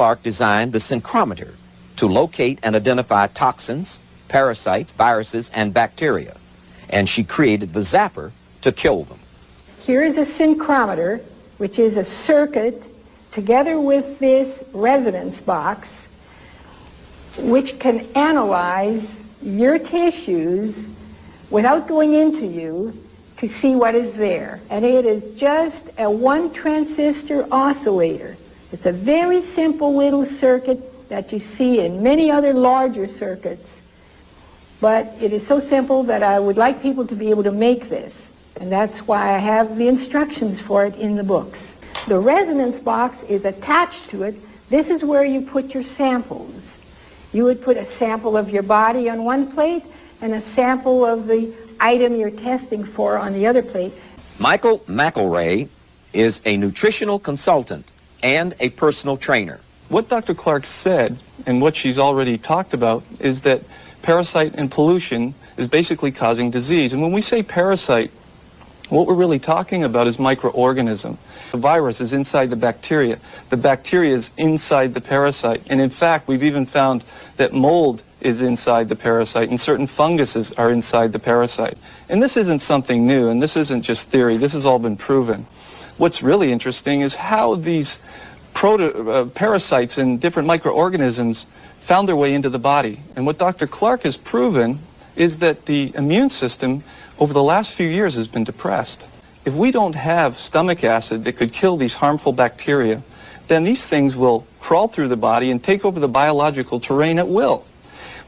Clark designed the synchrometer to locate and identify toxins, parasites, viruses, and bacteria. And she created the zapper to kill them. Here is a synchrometer, which is a circuit together with this resonance box, which can analyze your tissues without going into you to see what is there. And it is just a one transistor oscillator. It's a very simple little circuit that you see in many other larger circuits. But it is so simple that I would like people to be able to make this. And that's why I have the instructions for it in the books. The resonance box is attached to it. This is where you put your samples. You would put a sample of your body on one plate and a sample of the item you're testing for on the other plate. Michael McElray is a nutritional consultant and a personal trainer. What Dr. Clark said, and what she's already talked about, is that parasite and pollution is basically causing disease. And when we say parasite, what we're really talking about is microorganism. The virus is inside the bacteria. The bacteria is inside the parasite. And in fact, we've even found that mold is inside the parasite, and certain funguses are inside the parasite. And this isn't something new, and this isn't just theory. This has all been proven. What's really interesting is how these parasites and different microorganisms found their way into the body. And what Dr. Clark has proven is that the immune system over the last few years has been depressed. If we don't have stomach acid that could kill these harmful bacteria, then these things will crawl through the body and take over the biological terrain at will.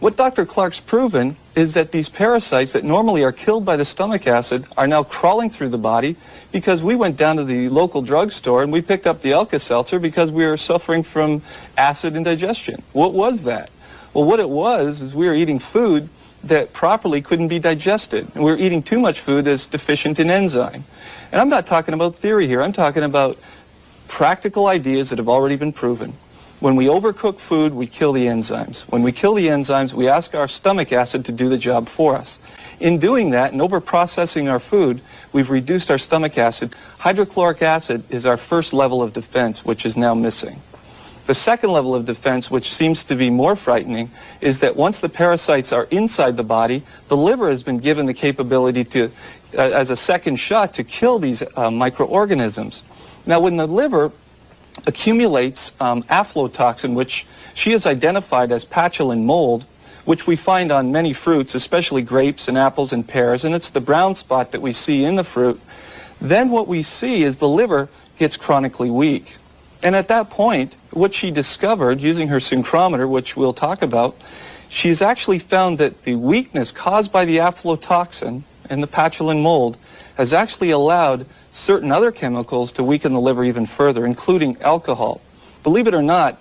What Dr. Clark's proven is that these parasites that normally are killed by the stomach acid are now crawling through the body because we went down to the local drugstore and we picked up the Alka-Seltzer because we were suffering from acid indigestion. What was that? Well, what it was is we were eating food that properly couldn't be digested. And we were eating too much food that's deficient in enzyme. And I'm not talking about theory here. I'm talking about practical ideas that have already been proven. When we overcook food, we kill the enzymes. When we kill the enzymes, we ask our stomach acid to do the job for us. In doing that and overprocessing our food, we've reduced our stomach acid. Hydrochloric acid is our first level of defense, which is now missing. The second level of defense, which seems to be more frightening, is that once the parasites are inside the body, the liver has been given the capability to, as a second shot, to kill these microorganisms. Now, when the liver accumulates aflatoxin, which she has identified as patulin mold, which we find on many fruits, especially grapes and apples and pears, and it's the brown spot that we see in the fruit, then what we see is the liver gets chronically weak. And at that point, what she discovered using her synchrometer, which we'll talk about, she's actually found that the weakness caused by the aflatoxin and the patulin mold has actually allowed certain other chemicals to weaken the liver even further, including alcohol. Believe it or not,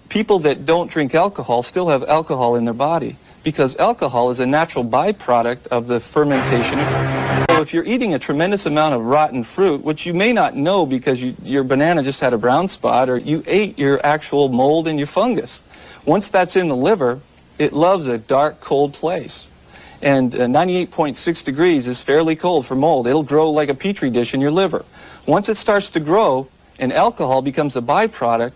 people that don't drink alcohol still have alcohol in their body because alcohol is a natural byproduct of the fermentation of fruit. So if you're eating a tremendous amount of rotten fruit, which you may not know because your banana just had a brown spot, or you ate your actual mold and your fungus, once that's in the liver, it loves a dark, cold place. And 98.6 degrees is fairly cold for mold. It'll grow like a petri dish in your liver. Once it starts to grow and alcohol becomes a byproduct,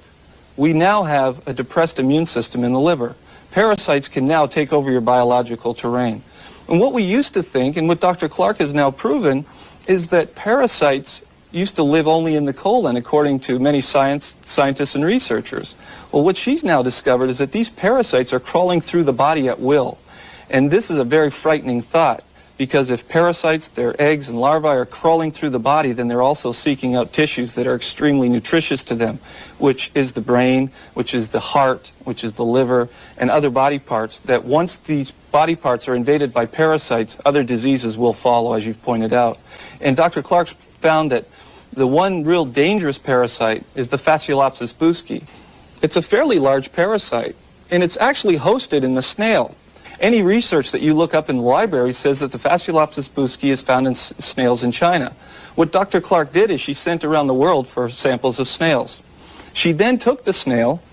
we now have a depressed immune system in the liver. Parasites can now take over your biological terrain. And what we used to think, and what Dr. Clark has now proven, is that parasites used to live only in the colon, according to many scientists and researchers. Well, what she's now discovered is that these parasites are crawling through the body at will. And this is a very frightening thought, because if parasites, their eggs and larvae, are crawling through the body, then they're also seeking out tissues that are extremely nutritious to them, which is the brain, which is the heart, which is the liver, and other body parts, that once these body parts are invaded by parasites, other diseases will follow, as you've pointed out. And Dr. Clark found that the one real dangerous parasite is the Fasciolopsis buski. It's a fairly large parasite, and it's actually hosted in the snail. Any research that you look up in the library says that the Fasciolopsis buski is found in snails in China. What Dr. Clark did is she sent around the world for samples of snails. She then took the snail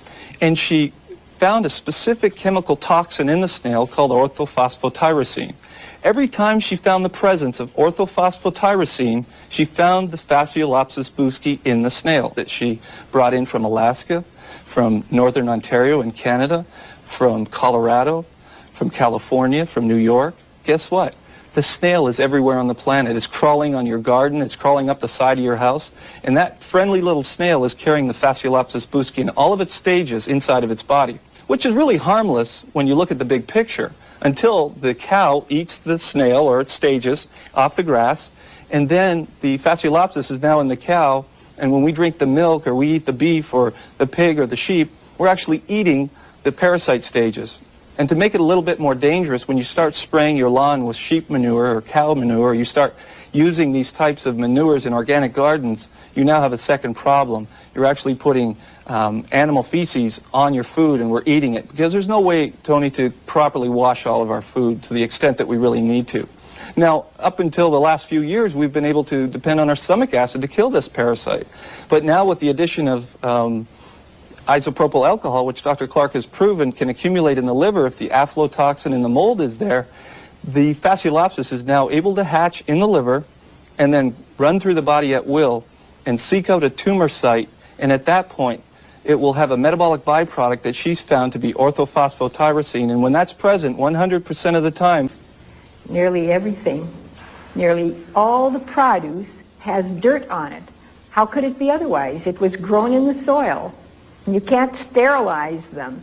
and she found a specific chemical toxin in the snail called orthophosphotyrosine. Every time she found the presence of orthophosphotyrosine, she found the Fasciolopsis buski in the snail that she brought in from Alaska, from northern Ontario in Canada, from Colorado, from California, from New York. Guess what? The snail is everywhere on the planet. It's crawling on your garden. It's crawling up the side of your house. And that friendly little snail is carrying the Fasciolopsis buski in all of its stages inside of its body, which is really harmless when you look at the big picture, until the cow eats the snail or its stages off the grass, and then the Fasciolopsis is now in the cow, and when we drink the milk or we eat the beef or the pig or the sheep, we're actually eating the parasite stages. And to make it a little bit more dangerous, when you start spraying your lawn with sheep manure or cow manure, or you start using these types of manures in organic gardens, you now have a second problem. You're actually putting animal feces on your food, and we're eating it, because there's no way, Tony, to properly wash all of our food to the extent that we really need to. Now, up until the last few years, we've been able to depend on our stomach acid to kill this parasite. But now with the addition of isopropyl alcohol, which Dr. Clark has proven can accumulate in the liver if the aflatoxin in the mold is there, the Fasciolopsis is now able to hatch in the liver and then run through the body at will and seek out a tumor site, and at that point it will have a metabolic byproduct that she's found to be orthophosphotyrosine, and when that's present 100% of the time, nearly everything, nearly all the produce has dirt on it. How could it be otherwise? It was grown in the soil. You can't sterilize them.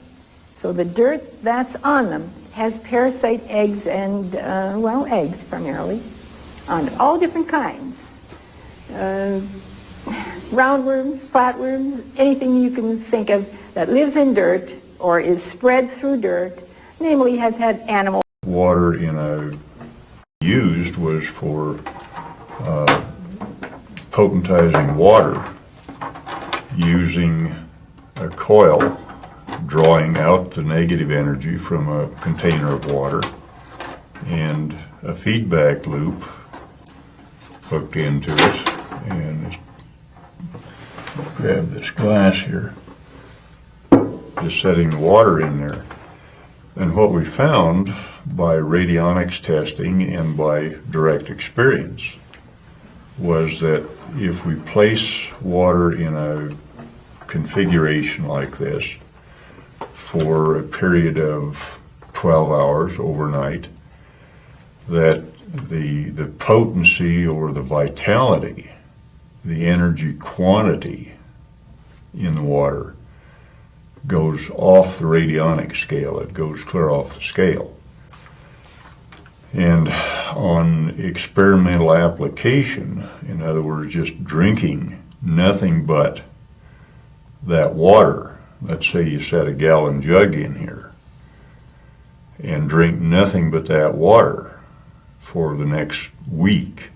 So the dirt that's on them has parasite eggs and, well, eggs primarily, on all different kinds. Roundworms, flatworms, anything you can think of that lives in dirt or is spread through dirt, namely has had animal. Water used was for potentizing water using a coil drawing out the negative energy from a container of water and a feedback loop hooked into it, and grab this glass here, just setting the water in there. And what we found by radionics testing and by direct experience was that if we place water in a configuration like this for a period of 12 hours overnight, that the potency or the vitality, the energy quantity in the water goes off the radionic scale. It goes clear off the scale. And on experimental application, in other words, just drinking nothing but that water, let's say you set a gallon jug in here and drink nothing but that water for the next week,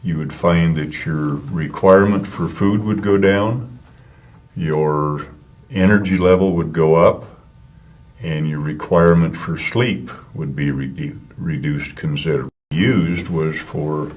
you would find that your requirement for food would go down, your energy level would go up, and your requirement for sleep would be reduced considerably. Used was for